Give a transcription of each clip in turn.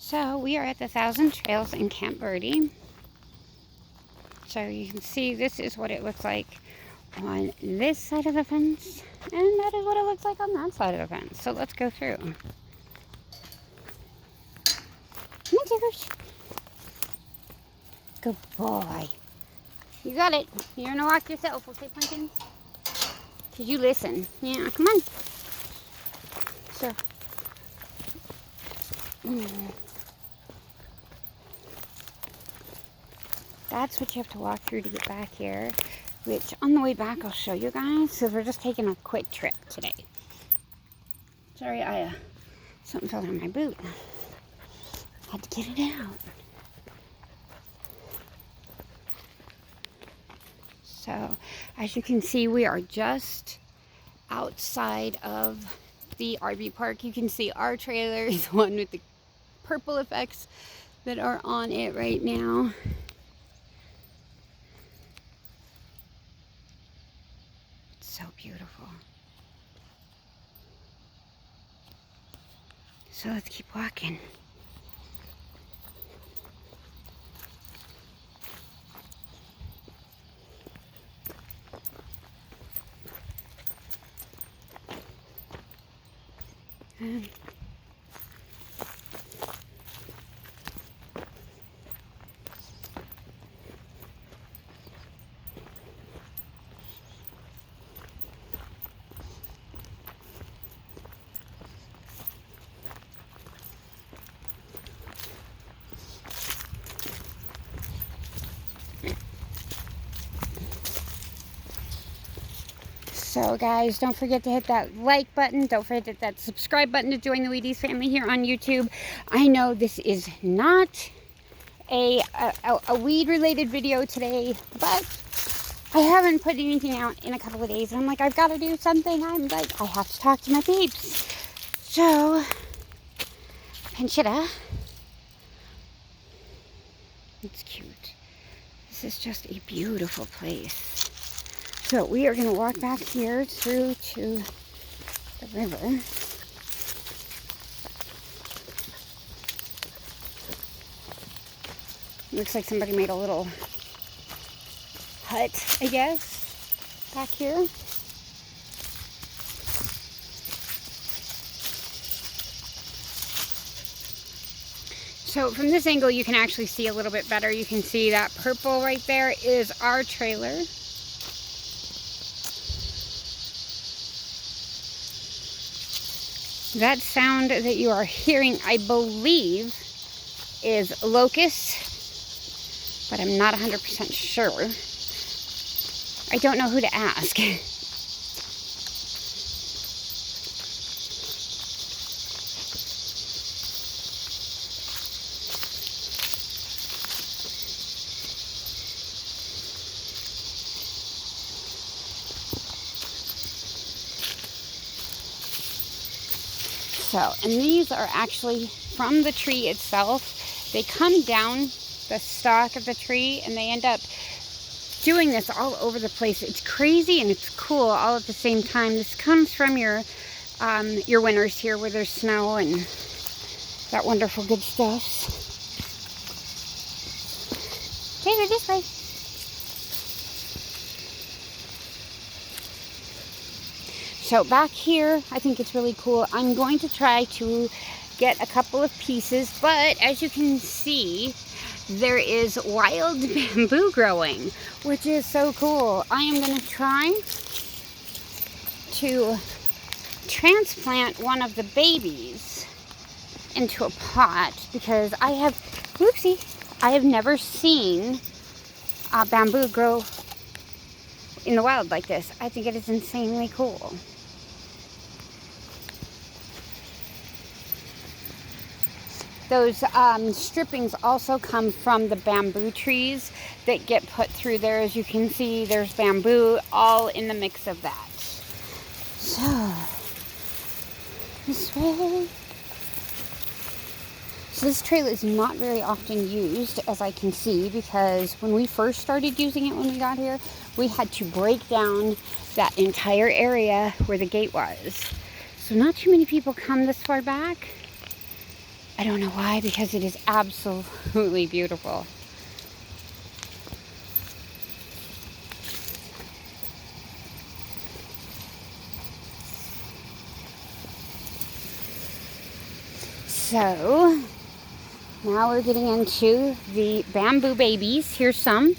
So we are at the 1,000 Trails in Camp Verde. So you can see this is what it looks like on this side of the fence, and that is what it looks like on that side of the fence. So let's go through. Come on, Jiggers. Good boy. You got it. You're gonna walk yourself, okay, Pumpkin? Did you listen? Yeah, come on. So. That's what you have to walk through to get back here, which on the way back I'll show you guys. So we're just taking a quick trip today. Sorry, something fell on my boot. Had to get it out. So as you can see, we are just outside of the RV park. You can see our trailer is the one with the purple effects that are on it right now. So beautiful. So let's keep walking. So guys, don't forget to hit that like button. Don't forget to hit that subscribe button to join the Wheaties family here on YouTube. I know this is not a weed related video today, but I haven't put anything out in a couple of days. And I'm like, I've got to do something. I'm like, I have to talk to my peeps. So, Panchita. It's cute. This is just a beautiful place. So we are going to walk back here through to the river. Looks like somebody made a little hut, I guess, back here. So from this angle you can actually see a little bit better. You can see that purple right there is our trailer. That sound that you are hearing, I believe, is locusts, but I'm not 100% sure. I don't know who to ask. So, and these are actually from the tree itself. They come down the stalk of the tree and they end up doing this all over the place. It's crazy and it's cool all at the same time. This comes from your winters here where there's snow and that wonderful good stuff. Taylor, this way. So back here, I think it's really cool. I'm going to try to get a couple of pieces, but as you can see, there is wild bamboo growing, which is so cool. I am going to try to transplant one of the babies into a pot because I have never seen bamboo grow in the wild like this. I think it is insanely cool. Those strippings also come from the bamboo trees that get put through there. As you can see, there's bamboo all in the mix of that. So, this way. So this trail is not very often used, as I can see, because when we first started using it when we got here, we had to break down that entire area where the gate was. So not too many people come this far back. I don't know why, because it is absolutely beautiful. So now we're getting into the bamboo babies. Here's some.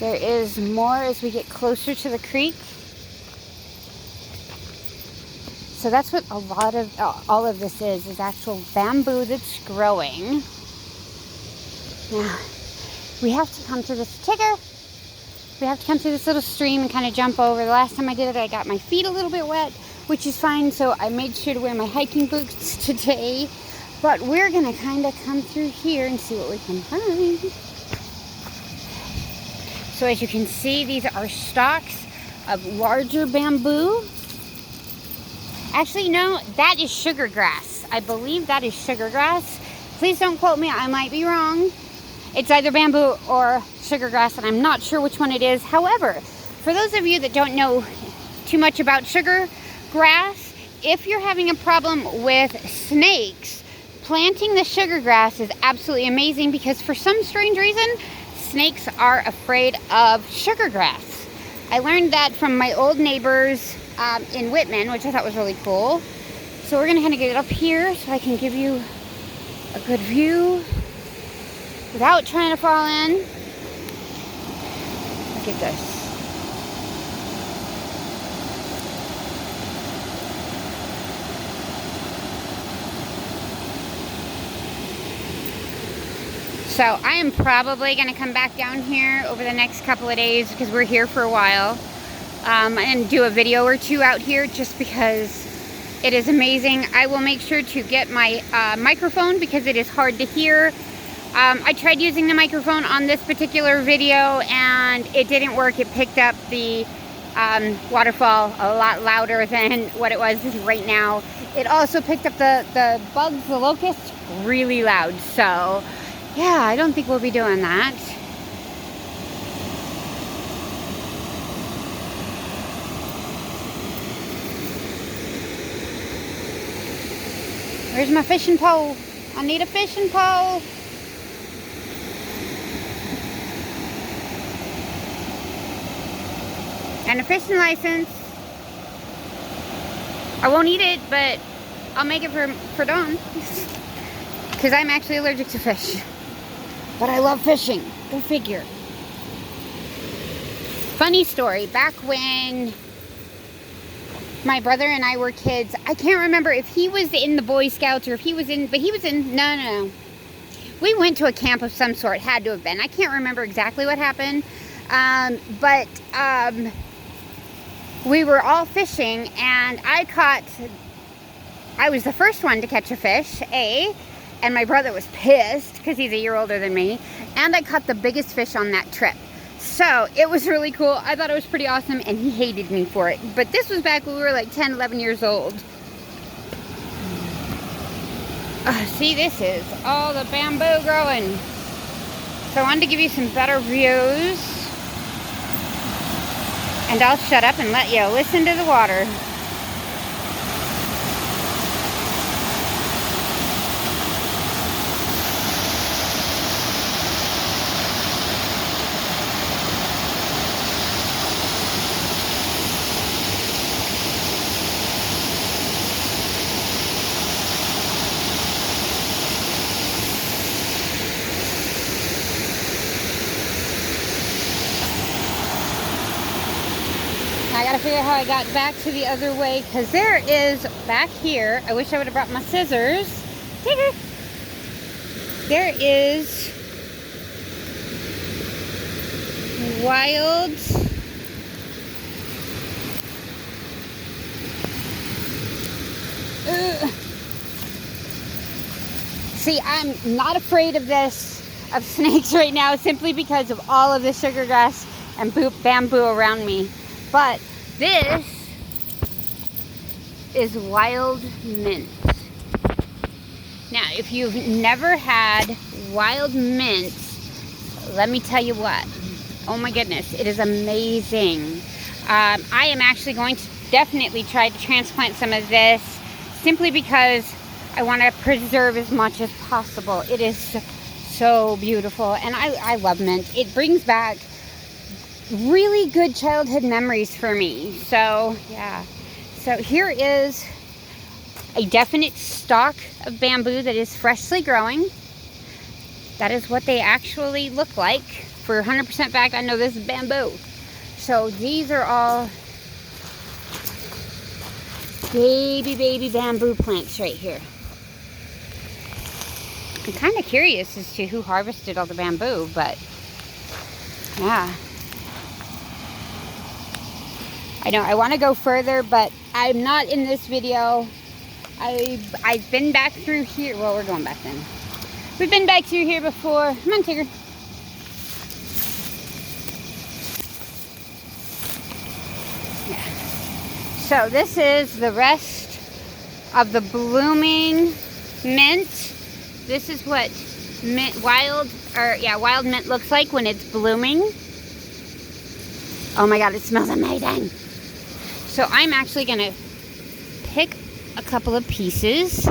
There is more as we get closer to the creek. So that's what a lot of all of this is actual bamboo that's growing. Now we have to come to this We have to come through this little stream and kind of jump over. The last time I did it, I got my feet a little bit wet, which is fine. So I made sure to wear my hiking boots today. But we're gonna kind of come through here and see what we can find. So as you can see, these are stalks of larger bamboo. Actually, no, that is sugar grass. I believe that is sugar grass. Please don't quote me, I might be wrong. It's either bamboo or sugar grass, and I'm not sure which one it is. However, for those of you that don't know too much about sugar grass, if you're having a problem with snakes, planting the sugar grass is absolutely amazing, because for some strange reason, snakes are afraid of sugar grass. I learned that from my old neighbors in Whitman, which I thought was really cool. So we're gonna kind of get it up here so I can give you a good view without trying to fall in. Look at this. So I am probably going to come back down here over the next couple of days, because we're here for a while, and do a video or two out here, just because it is amazing. I will make sure to get my microphone, because it is hard to hear. I tried using the microphone on this particular video and it didn't work. It picked up the waterfall a lot louder than what it was right now. It also picked up the bugs, the locusts, really loud. So yeah, I don't think we'll be doing that. Where's my fishing pole? I need a fishing pole. And a fishing license. I won't eat it, but I'll make it for Dawn. Because I'm actually allergic to fish. But I love fishing. Go figure. Funny story. Back when my brother and I were kids, I can't remember if he was in the Boy Scouts or if he was in, but he was in, no. We went to a camp of some sort, had to have been. I can't remember exactly what happened. But we were all fishing, and I was the first one to catch a fish, and my brother was pissed because he's a year older than me, and I caught the biggest fish on that trip. So it was really cool. I thought it was pretty awesome, and he hated me for it. But this was back when we were like 10, 11 years old. See, this is all the bamboo growing. So I wanted to give you some better views. And I'll shut up and let you listen to the water. I gotta figure out how I got back to the other way, because there is back here, I wish I would have brought my scissors. There is wild See, I'm not afraid of snakes right now, simply because of all of the sugar grass and bamboo around me. But this is wild mint. Now, if you've never had wild mint, let me tell you what. Oh my goodness, it is amazing. I am actually going to definitely try to transplant some of this simply because I want to preserve as much as possible. It is so beautiful, and I love mint. It brings back really good childhood memories for me. So yeah, so here is a definite stalk of bamboo that is freshly growing. That is what they actually look like. For 100% fact, I know this is bamboo. So these are all baby bamboo plants right here. I'm kind of curious as to who harvested all the bamboo, but yeah. I know I want to go further, but I'm not in this video. I've been back through here. Well, we're going back then. We've been back through here before. Come on, Tigger. Yeah. So this is the rest of the blooming mint. This is what wild mint looks like when it's blooming. Oh my God, it smells amazing. So I'm actually gonna pick a couple of pieces.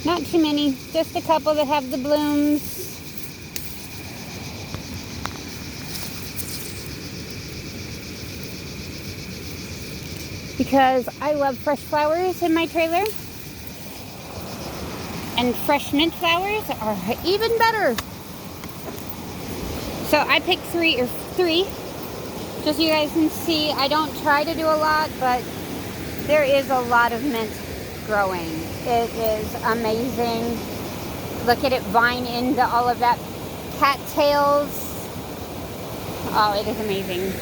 Not too many, just a couple that have the blooms. Because I love fresh flowers in my trailer. And fresh mint flowers are even better. So I picked three, just so you guys can see. I don't try to do a lot, but there is a lot of mint growing. It is amazing. Look at it vine into all of that cattails. Oh, it is amazing.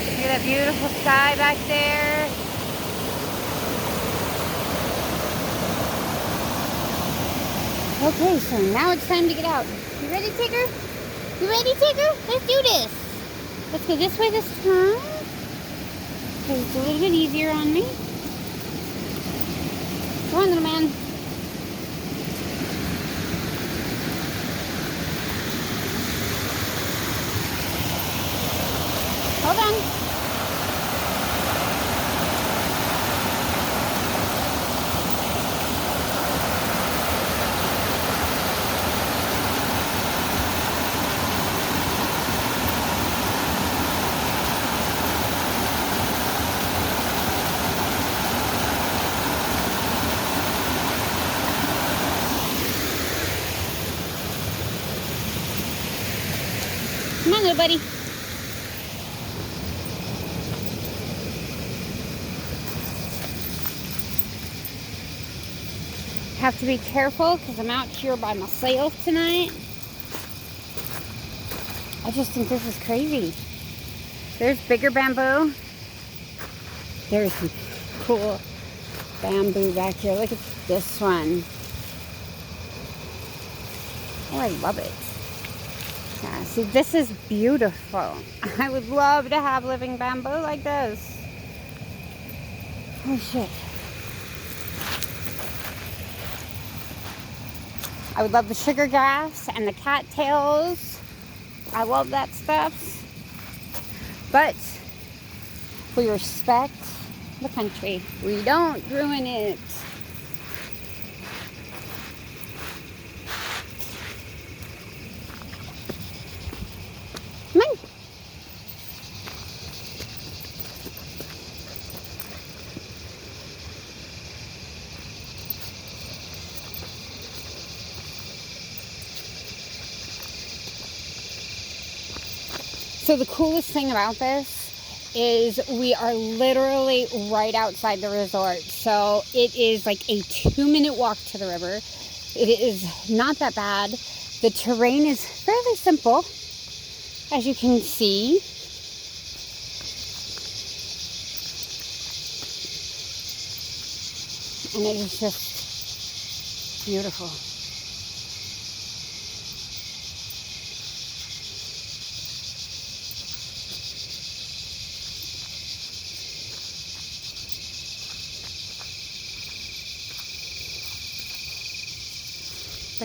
Look at that beautiful sky back there. Okay, so now it's time to get out. You ready, Tigger? You ready, Tigger? Let's do this. Let's go this way this time. Because it's a little bit easier on me. Come on, little man. Hold on. Come on, little buddy. Have to be careful because I'm out here by myself tonight. I just think this is crazy. There's bigger bamboo. There's some cool bamboo back here. Look at this one. Oh, I love it. Yeah, see, this is beautiful. I would love to have living bamboo like this. Oh, shit. I would love the sugar grass and the cattails. I love that stuff. But we respect the country. We don't ruin it. Come on. So the coolest thing about this is we are literally right outside the resort. So it is like a 2-minute walk to the river. It is not that bad. The terrain is fairly simple, as you can see. And it is just beautiful.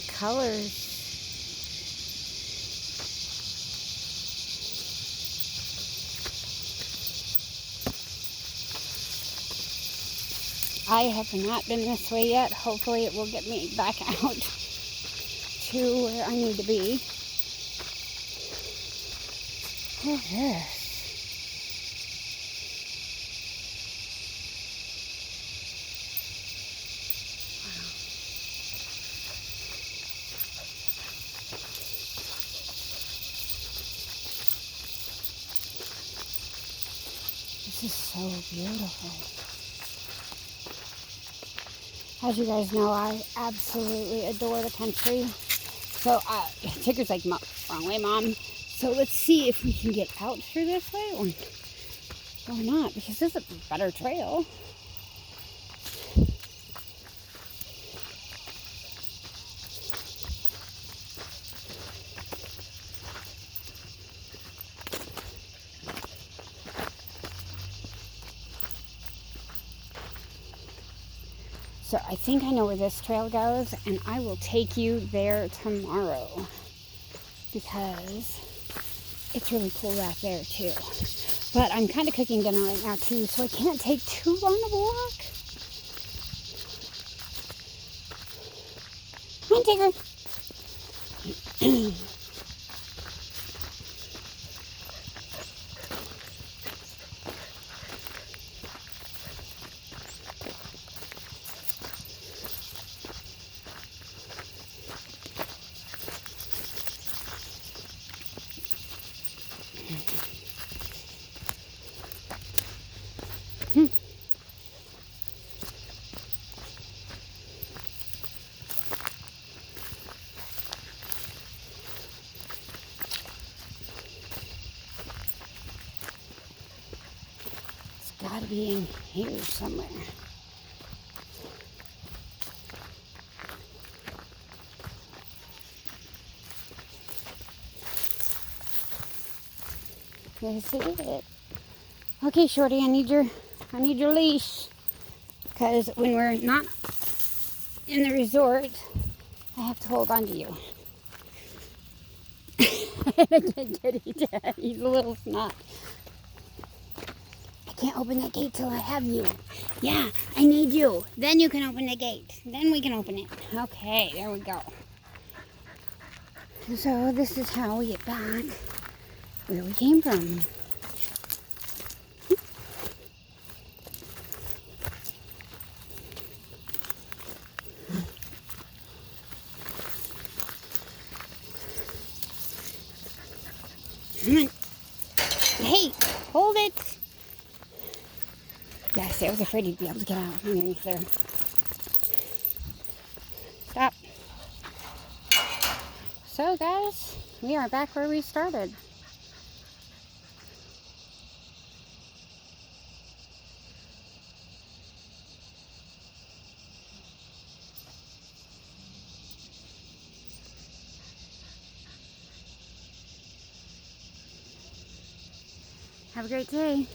the colors. I have not been this way yet. Hopefully it will get me back out to where I need to be. Look at this. This is so beautiful. As you guys know, I absolutely adore the country. So, Tigger's like, wrong way, Mom. So let's see if we can get out through this way or not, because this is a better trail. So I think I know where this trail goes, and I will take you there tomorrow because it's really cool out there too. But I'm kind of cooking dinner right now too, so I can't take too long of a walk. Come on, Tigger. Gotta be in here somewhere. This is it. Okay, Shorty, I need your leash, because when we're not in the resort, I have to hold on to you. He's a little snot. I can't open that gate till I have you. Yeah, I need you. Then you can open the gate. Then we can open it. Okay, there we go. So this is how we get back where we came from. Come on. Hey, hold it. Yes, I was afraid he'd be able to get out underneath there. Stop. So guys, we are back where we started. Have a great day.